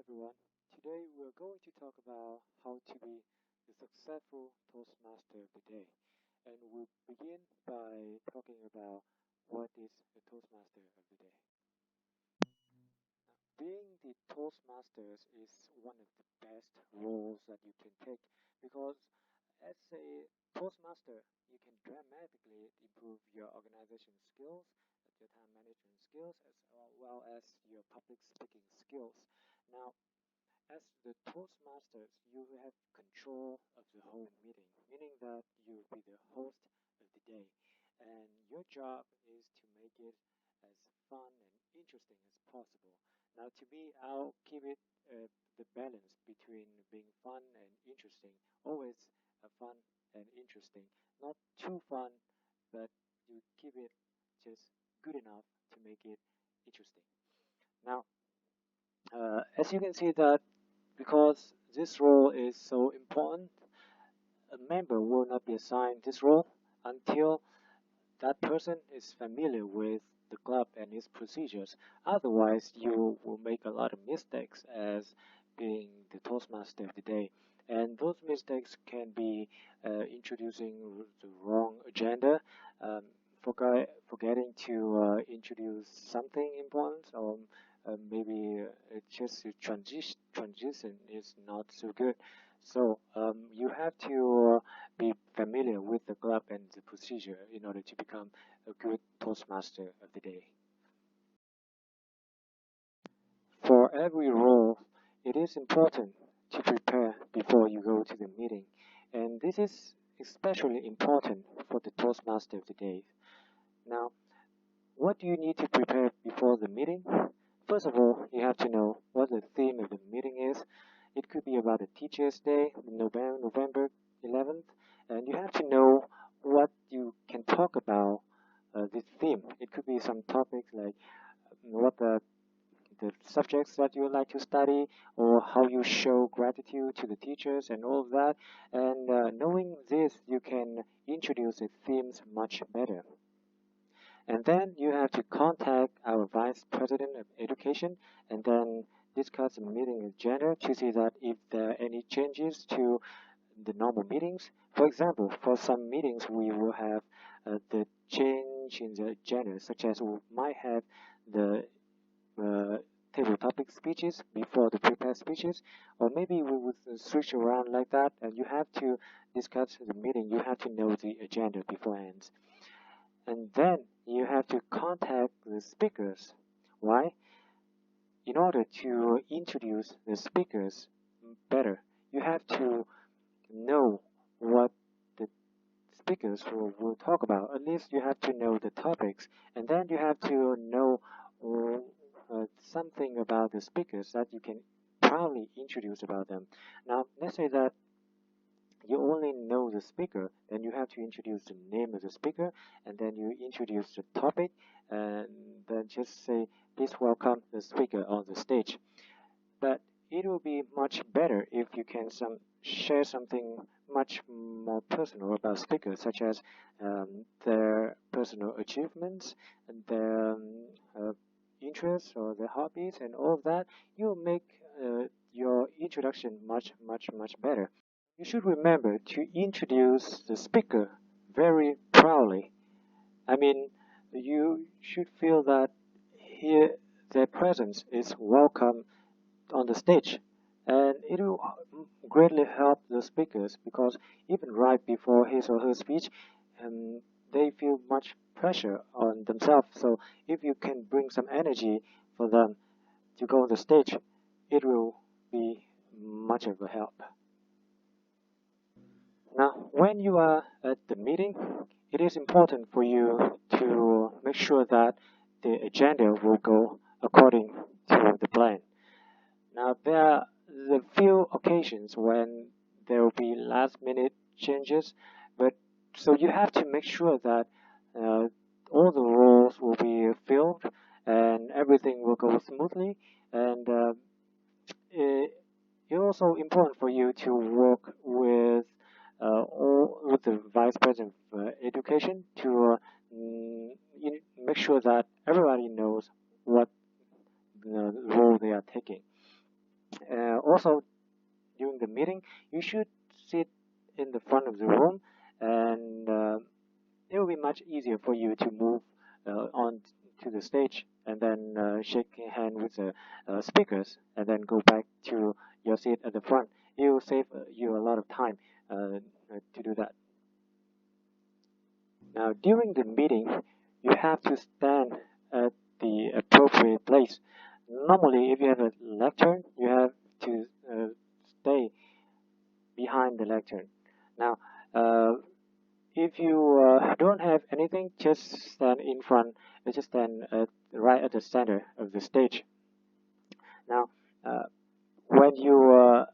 everyone. Today we're going to talk about how to be a successful Toastmaster of the day. And we'll begin by talking about what is a Toastmaster of the day. Being the Toastmasters is one of the best roles that you can take because as a Toastmaster, you can dramatically improve your organization skills, your time management skills, as well as your public speaking skills. Now, as the Toastmasters, you will have control of the whole meeting, meaning that you will be the host of the day. And your job is to make it as fun and interesting as possible. Now, to me, I'll keep it the balance between being fun and interesting. Always fun and interesting. Not too fun, but you keep it just good enough to make it interesting. Now, as you can see that because this role is so important, a member will not be assigned this role until that person is familiar with the club and its procedures. Otherwise, you will make a lot of mistakes as being the Toastmaster of the day. And those mistakes can be introducing the wrong agenda, um, forgetting to introduce something important, or maybe just the transition is not so good. So you have to be familiar with the club and the procedure in order to become a good Toastmaster of the day. For every role, it is important to prepare before you go to the meeting, and this is especially important for the Toastmaster of the day. Now, what do you need to prepare before the meeting? First of all, you have to know what the theme of the meeting is. It could be about the Teacher's Day, November 11th, and you have to know what you can talk about this theme. It could be some topics like what the subjects that you would like to study, or how you show gratitude to the teachers, and all of that. And knowing this, you can introduce the themes much better. And then you have to contact our Vice President of Education and then discuss the meeting agenda to see that if there are any changes to the normal meetings. For example, for some meetings, we will have the change in the agenda, such as we might have the table topic speeches before the prepared speeches, or maybe we would switch around like that, and you have to discuss the meeting. You have to know the agenda beforehand. And then you have to contact the speakers. Why? In order to introduce the speakers better, you have to know what the speakers will talk about. At least you have to know the topics, and then you have to know something about the speakers that you can proudly introduce about them. Now, let's say that you only know the speaker, then you have to introduce the name of the speaker, and then you introduce the topic, and then just say, please welcome the speaker on the stage. But it will be much better if you can share something much more personal about speakers, such as their personal achievements, and their interests or their hobbies, and all of that. You will make your introduction much better. You should remember to introduce the speaker very proudly. I mean, you should feel that here their presence is welcome on the stage, and it will greatly help the speakers because even right before his or her speech, they feel much pressure on themselves. So if you can bring some energy for them to go on the stage, it will be much of a help. Now, when you are at the meeting, it is important for you to make sure that the agenda will go according to the plan. Now, there are the few occasions when there will be last minute changes, but so you have to make sure that all the roles will be filled and everything will go smoothly. And it's also important for you to work with with the Vice President of Education to make sure that everybody knows what role they are taking. Also, during the meeting, you should sit in the front of the room, and it will be much easier for you to move on to the stage and then shake hand with the speakers and then go back to your seat at the front. It will save you a lot of time to do that. Now, during the meeting, you have to stand at the appropriate place. Normally, if you have a lectern, you have to stay behind the lectern. Now, if you don't have anything, just stand in front, just stand right at the center of the stage. Now, when you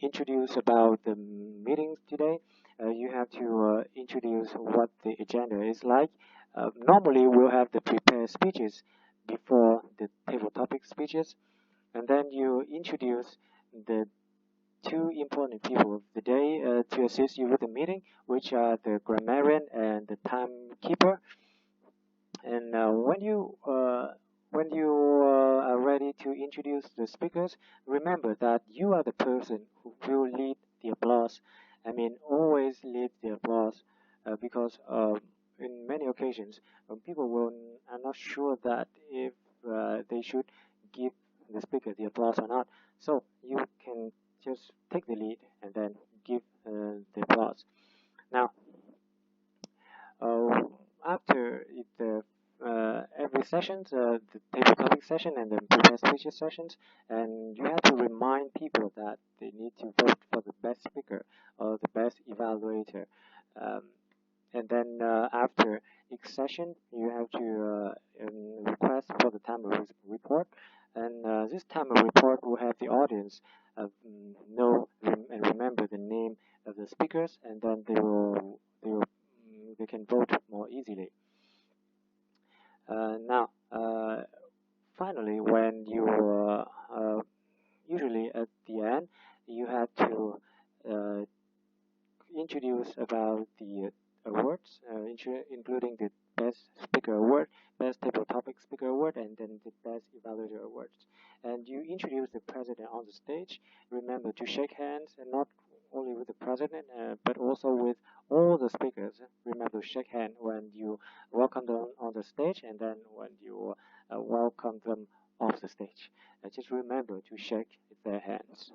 introduce about the meeting today, you have to introduce what the agenda is like. Normally, we'll have the prepared speeches before the table topic speeches, and then you introduce the two important people of the day to assist you with the meeting, which are the grammarian and the timekeeper. And when you are ready to introduce the speakers, remember that you are the person who will lead the applause. I mean, always lead the applause because in many occasions people are not sure that if they should give the speaker the applause or not. So you can just take the lead and then give the applause. Now, uh, after the every sessions, the table topic session and the prepared speeches sessions, and you have to remind people that they need to vote for the best speaker or the best evaluator. Um, and then after each session, you have to request for the timer report, and this timer report will have the audience know and remember the name of the speakers, and then they can vote more easily. Now, finally, when you usually at the end, you have to uh, introduce about the awards, including the Best Speaker Award, Best Table Topic Speaker Award, and then the Best Evaluator Awards. And you introduce the president on the stage. Remember to shake hands, and not only with the president, but also with all the speakers. Remember to shake hand when you welcome them on the stage, and then when you welcome them off the stage. Just remember to shake their hands.